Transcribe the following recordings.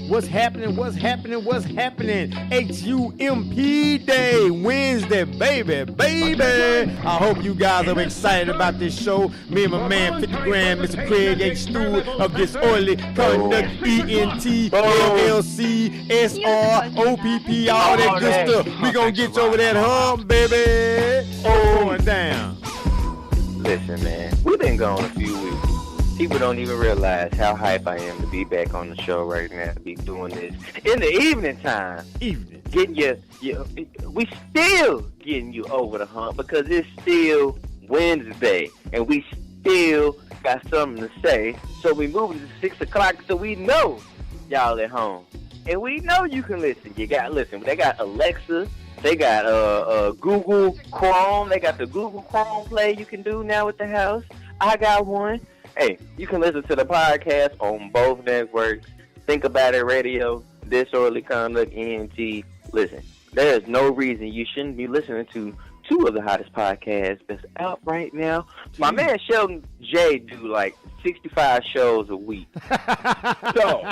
What's happening? What's happening? What's happening? H-U-M-P Day, Wednesday, baby. I hope you guys are excited about this show. Me and my man 50 grand, Mr. Kreg H. Stewart of Disorderly Conduct, ENT, LLC, SR, all that good stuff. We gonna get you over that hump, baby. Going down. Listen, man, we've been gone a few weeks. People don't even realize how hype I am to be back on the show right now, to be doing this in the evening time. Getting we still getting you over the hump because it's still Wednesday and we still got something to say. So we moved to 6 o'clock so we know y'all at home. And we know you can listen. They got Alexa, they got Google Chrome, they got the Google Chrome play you can do now with the house. I got one. Hey, you can listen to the podcast on both networks. Think About It Radio, Disorderly Conduct, ENT. Listen, there is no reason you shouldn't be listening to two of the hottest podcasts that's out right now. My man Shelton J do like 65 shows a week. So,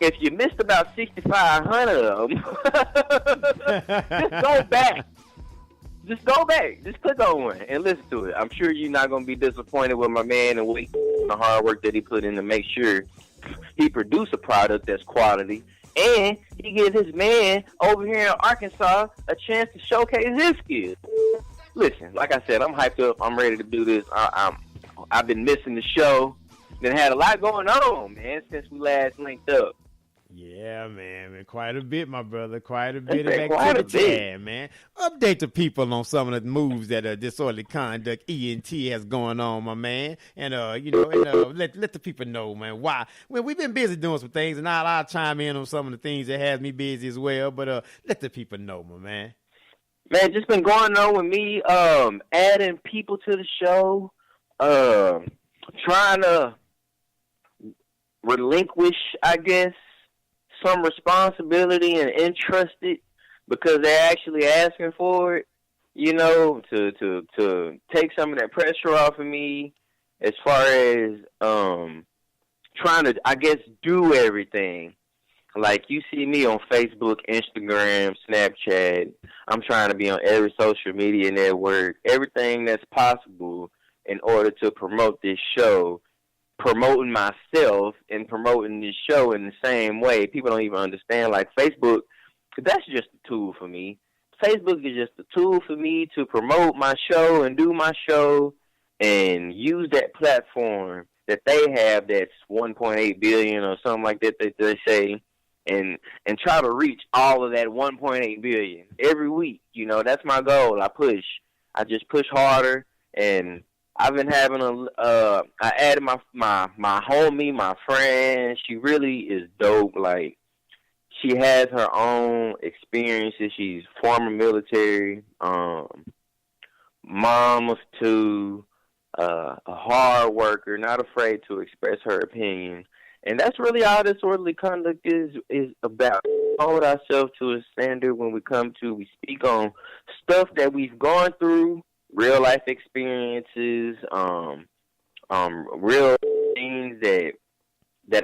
if you missed about 6,500 of them, just go back. Just go back. Just click on one and listen to it. I'm sure you're not going to be disappointed with my man and the hard work that he put in to make sure he produce a product that's quality. And he gives his man over here in Arkansas a chance to showcase his skills. Listen, like I said, I'm hyped up. I'm ready to do this. I've been missing the show. Then had a lot going on, man, since we last linked up. Yeah, man, quite a bit, my brother. Quite a bit of activity, man. Update the people on some of the moves that Disorderly Conduct ENT has going on, my man. And let the people know, man, why. Well, we've been busy doing some things, and I'll chime in on some of the things that has me busy as well. But let the people know, my man. Man, just been going on with me, adding people to the show, trying to relinquish, I guess, some responsibility and entrust it because they're actually asking for it, to take some of that pressure off of me as far as trying to, I guess, do everything. Like, you see me on Facebook, Instagram, Snapchat. I'm trying to be on every social media network, everything that's possible in order to promote this show, promoting myself and promoting this show in the same way. People don't even understand. Like, Facebook, that's just a tool for me. Facebook is just a tool for me to promote my show and do my show and use that platform that they have that's 1.8 billion or something like that they say, and try to reach all of that 1.8 billion every week. That's my goal. I just push harder, and I've been having I added my homie, my friend. She really is dope. Like, she has her own experiences. She's former military, mom of two, a hard worker, not afraid to express her opinion. And that's really all Disorderly Conduct is about. Hold ourselves to a standard when we speak on stuff that we've gone through, real life experiences, real things that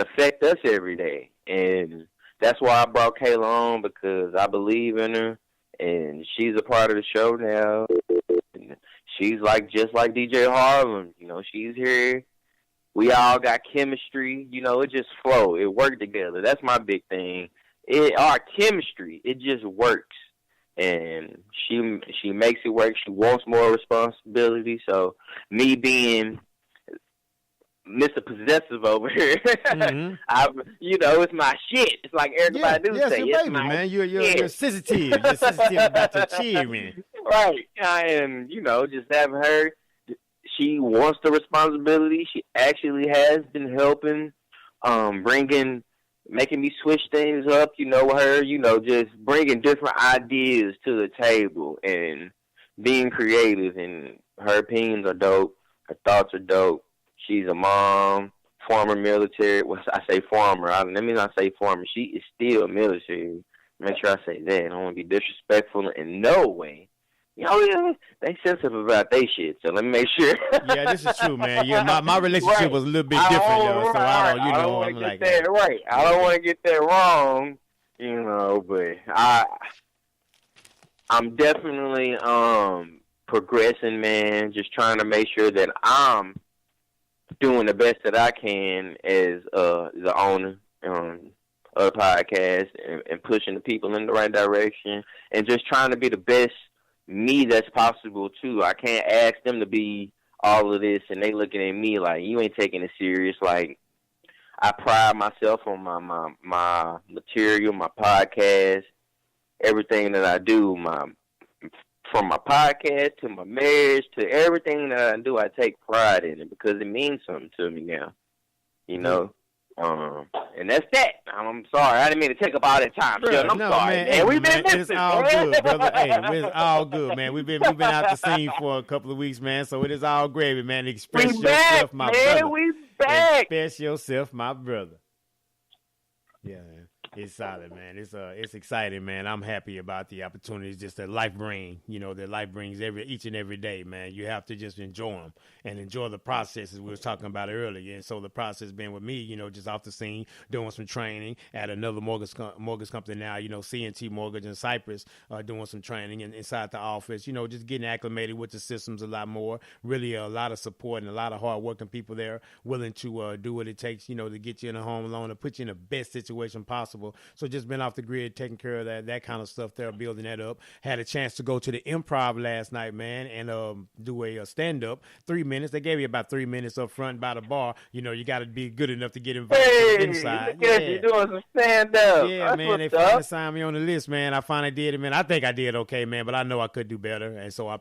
affect us every day. And that's why I brought Kayla on, because I believe in her, and she's a part of the show now. And she's just like DJ Harlem, she's here. We all got chemistry, it just flow. It worked together. That's my big thing. Our chemistry, it just works. And she makes it work. She wants more responsibility. So me being Mr. Possessive over here, mm-hmm. It's my shit. It's like everybody say. Yes, baby, man. You're sensitive. You're sensitive about your children. Right. And, just having her, she wants the responsibility. She actually has been helping, making me switch things up, with her, just bringing different ideas to the table and being creative. And her opinions are dope. Her thoughts are dope. She's a mom, former military. Well, I say former. Let me not say former. She is still military. Make sure I say that. I don't want to be disrespectful in no way. Yeah, they sensitive about their shit, so let me make sure. Yeah, this is true, man. Yeah, my relationship right. was a little bit different, though, so I don't, I don't want I'm to like, get that right. I don't want to get that wrong, but I'm definitely progressing, man. Just trying to make sure that I'm doing the best that I can as the owner of the podcast and pushing the people in the right direction and just trying to be the best me that's possible too. I can't ask them to be all of this and they looking at me like you ain't taking it serious. Like I pride myself on my material, my podcast, everything that I do, from my podcast to my marriage to everything that I do, I take pride in it because it means something to me now, and that's that. I'm sorry, I didn't mean to take up all that time. I'm sorry, man. Hey, we've been missing. It's all good, brother. Hey, it's all good, man. We've been out the scene for a couple of weeks, man. So it is all gravy, man. Express yourself, my brother. We back. Express yourself, my brother. Yeah, man. It's solid, man. It's exciting, man. I'm happy about the opportunities just that life brings. That life brings each and every day, man. You have to just enjoy them and enjoy the process as we was talking about earlier. And so the process being with me, just off the scene, doing some training at another mortgage company now, CNT Mortgage in Cyprus, doing some training and inside the office, just getting acclimated with the systems a lot more. Really a lot of support and a lot of hardworking people there willing to do what it takes, to get you in a home loan and put you in the best situation possible. So just been off the grid, taking care of that kind of stuff there, building that up. Had a chance to go to the Improv last night, man, and do a stand-up. 3 minutes. They gave you about 3 minutes up front by the bar. You got to be good enough to get invited inside. Yeah, you're doing some stand-up. Yeah, man, they finally signed me on the list, man. I finally did it, man. I think I did okay, man, but I know I could do better, and so I'm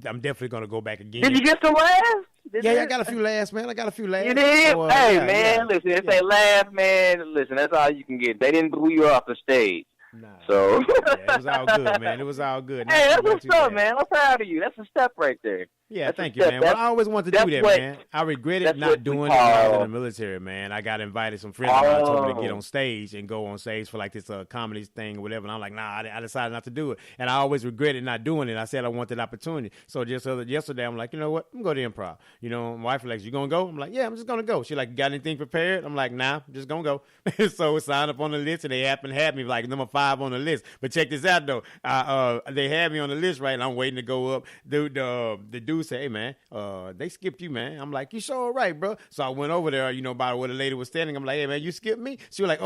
definitely going to go back again. Did you get some laughs? I got a few laughs, man. You did? So, listen, if they laugh, man, listen, that's all you can get. They didn't boo you off the stage. Nah. So it was all good, man. It was all good. Hey, that's what's up, man. I'm proud of you. That's a step right there. Yeah, thank you, man. Well, I always wanted to do that, man. I regretted not doing it when I was in the military, man. I got invited. Some friends of mine told me to get on stage and go on stage for like this comedy thing or whatever. And I'm like, nah, I decided not to do it. And I always regretted not doing it. I said I wanted that opportunity. So just yesterday, I'm like, you know what? I'm going to improv. My wife was like, you going to go? I'm like, yeah, I'm just going to go. She like, got anything prepared? I'm like, nah, I'm just going to go. So I signed up on the list and they happened to have me like number 5 on the list. But check this out, though. They had me on the list, right? And I'm waiting to go up. The dude said, hey, man, they skipped you, man. I'm like, you sure right, bro. So I went over there, by where the lady was standing. I'm like, hey, man, you skipped me? She was like,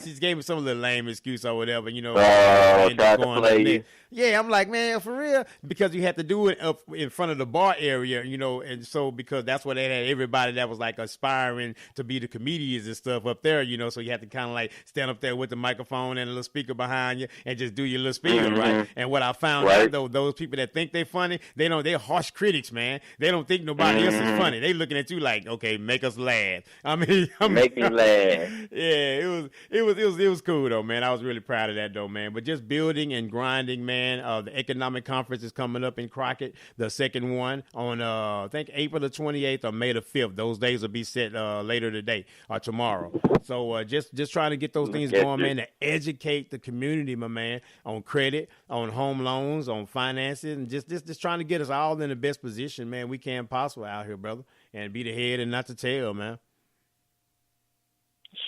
she gave me some little lame excuse or whatever, I ended up going on there. Yeah, I'm like, man, for real, because you had to do it up in front of the bar area, and so because that's where they had everybody that was like aspiring to be the comedians and stuff up there, so you had to kind of like stand up there with the microphone and a little speaker behind you and just do your little speaker, right? And what I found out, though, those people that think they're funny, they're harsh critics, man. They don't think nobody else is funny. They looking at you like, okay, make us laugh. Make me laugh. Yeah, it was cool though, man. I was really proud of that though, man. But just building and grinding, man. The economic conference is coming up in Crockett, the second one on I think April the 28th or May the 5th. Those days will be set later today or tomorrow. So just trying to get those things going, man, to educate the community, my man, on credit, on home loans, on finances, and just trying to get us all in the best position, man, we can possible out here, brother, and be the head and not the tail, man.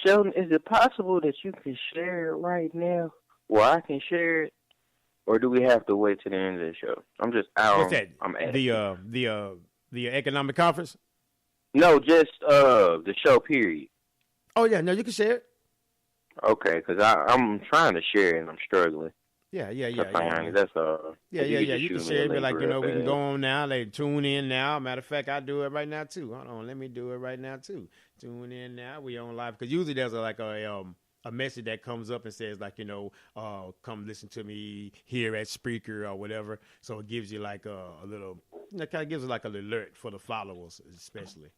Shelton, is it possible that you can share it right now, or I can share it? Or do we have to wait till the end of the show? I'm just out. What's that? I'm the economic conference? No, just the show. Period. Oh yeah, no, you can share it. Okay, because I'm trying to share it and I'm struggling. Yeah. That's Yeah. You can share it, be like, we can go on now. They tune in now. Matter of fact, I do it right now too. Hold on, let me do it right now too. Tune in now. We on live because usually there's a message that comes up and says like, come listen to me here at Spreaker or whatever. So it gives you like a little, kind of gives it like an alert for the followers, especially.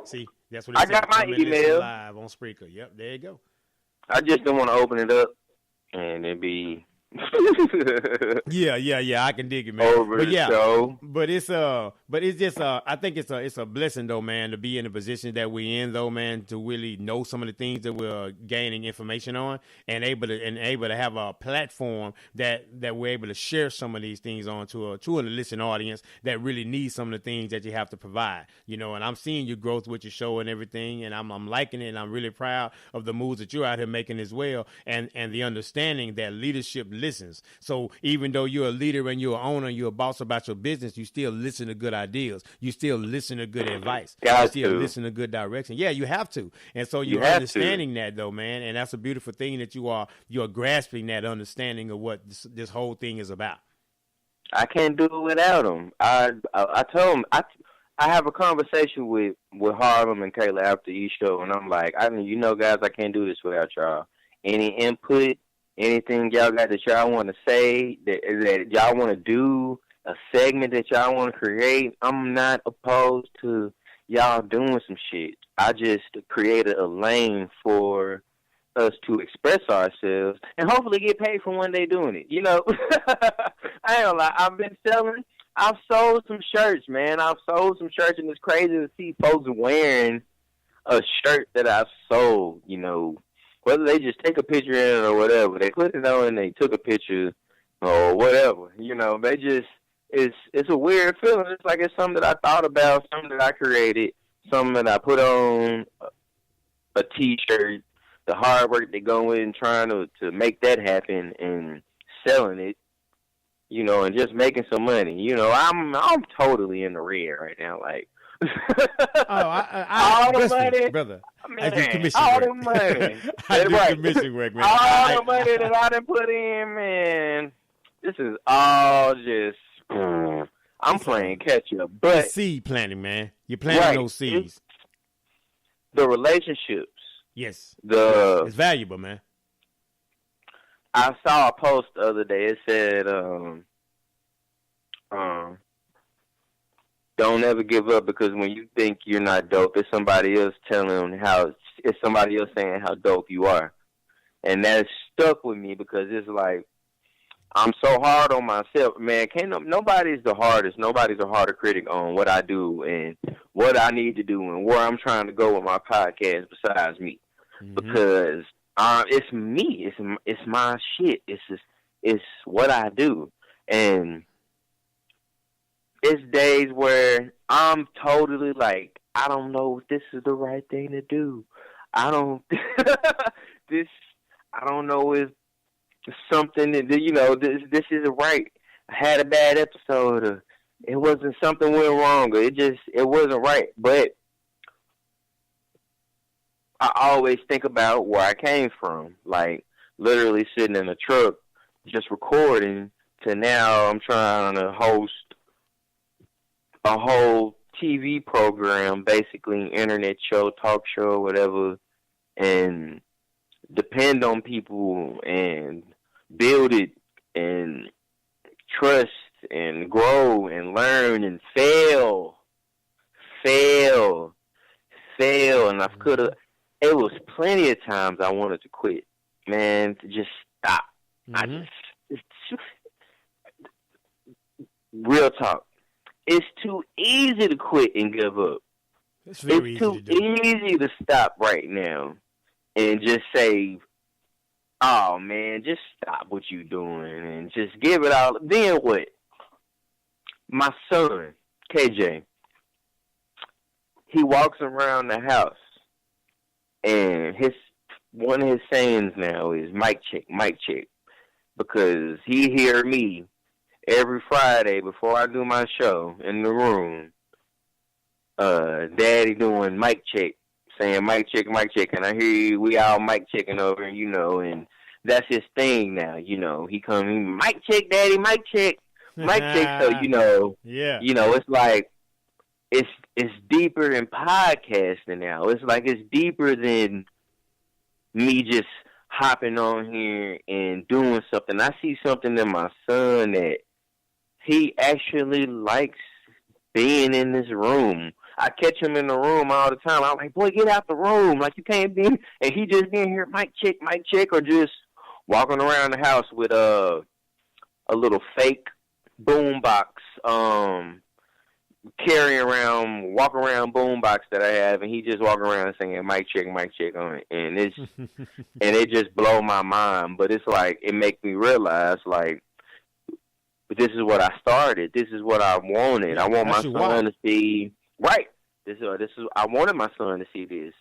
See, that's what it I got my email live on Spreaker. Yep, there you go. I just don't want to open it up and it be Yeah. I can dig it, man. Over the show. But it's just I think it's a blessing though, man, to be in the position that we're in though, man, to really know some of the things that we're gaining information on and able to have a platform that we're able to share some of these things on to a listening audience that really needs some of the things that you have to provide. You know, and I'm seeing your growth with your show and everything, and I'm liking it, and I'm really proud of the moves that you're out here making as well, and the understanding that leadership listens. So even though you're a leader and you're an owner and you're a boss about your business, you still listen to good ideas. You still listen to good advice. You still listen to good direction. Yeah, you have to. And so you're understanding that though, man. And that's a beautiful thing that you're grasping that understanding of what this whole thing is about. I can't do it without him. I told him I have a conversation with Harlem and Kayla after each show, and I'm like, guys, I can't do this without y'all. Any input, anything y'all got that y'all want to say, that y'all want to do, a segment that y'all want to create, I'm not opposed to y'all doing some shit. I just created a lane for us to express ourselves and hopefully get paid for one day doing it. You know, I ain't gonna lie. I've sold some shirts, man. I've sold some shirts, and it's crazy to see folks wearing a shirt that I've sold, you know, whether they just take a picture in it or whatever. They put it on and they took a picture or whatever. You know, they just, it's a weird feeling. It's like it's something that I thought about, something that I created, something that I put on a T-shirt, the hard work that go in trying to make that happen and selling it, you know, and just making some money. You know, I'm totally in the red right now, like. All the money, brother. Man, all the money. I do commission work, man. All the money that I done put in, man. This is all just. I'm playing catch up, but seed planting, man. You're planting those seeds. The relationships. Yes. It's valuable, man. I saw a post the other day. It said, don't ever give up, because when you think you're not dope, it's somebody else saying how dope you are. And that stuck with me because it's like, I'm so hard on myself, man. Nobody's the hardest. Nobody's a harder critic on what I do and what I need to do and where I'm trying to go with my podcast besides me. Mm-hmm. Because it's me. It's my shit. It's what I do. And it's days where I'm totally like, I don't know if this is the right thing to do. I don't know if something that, you know, this isn't right. I had a bad episode, or it wasn't, something went wrong, or it wasn't right. But I always think about where I came from, like literally sitting in a truck just recording, to now I'm trying to host a whole TV program, basically internet show, talk show, whatever, and depend on people and build it and trust and grow and learn and fail. And it was plenty of times I wanted to quit, man, to just stop. Mm-hmm. Real talk. It's too easy to quit and give up. It's too easy to stop right now and just say, oh, man, just stop what you're doing and just give it all. Then what? My son, KJ, he walks around the house, and one of his sayings now is mic check, because he hear me every Friday before I do my show in the room, Daddy doing mic check, saying mic check, and I hear you, we all mic checking over, you know, and that's his thing now, you know. He come, mic check, Daddy, mic check. So, you know, you know, it's like, it's deeper than podcasting now. It's like, it's deeper than me just hopping on here and doing something. I see something in my son that he actually likes being in this room. I catch him in the room all the time. I'm like, boy, get out the room. Like, you can't be. And he just in here, mic check, or just walking around the house with a little fake boombox, walking around boombox that I have, and he just walking around singing mic check on it, and it's and it just blow my mind. But it's like it makes me realize like this is what I started. This is what I wanted. I want my son to see right. This is I wanted my son to see this.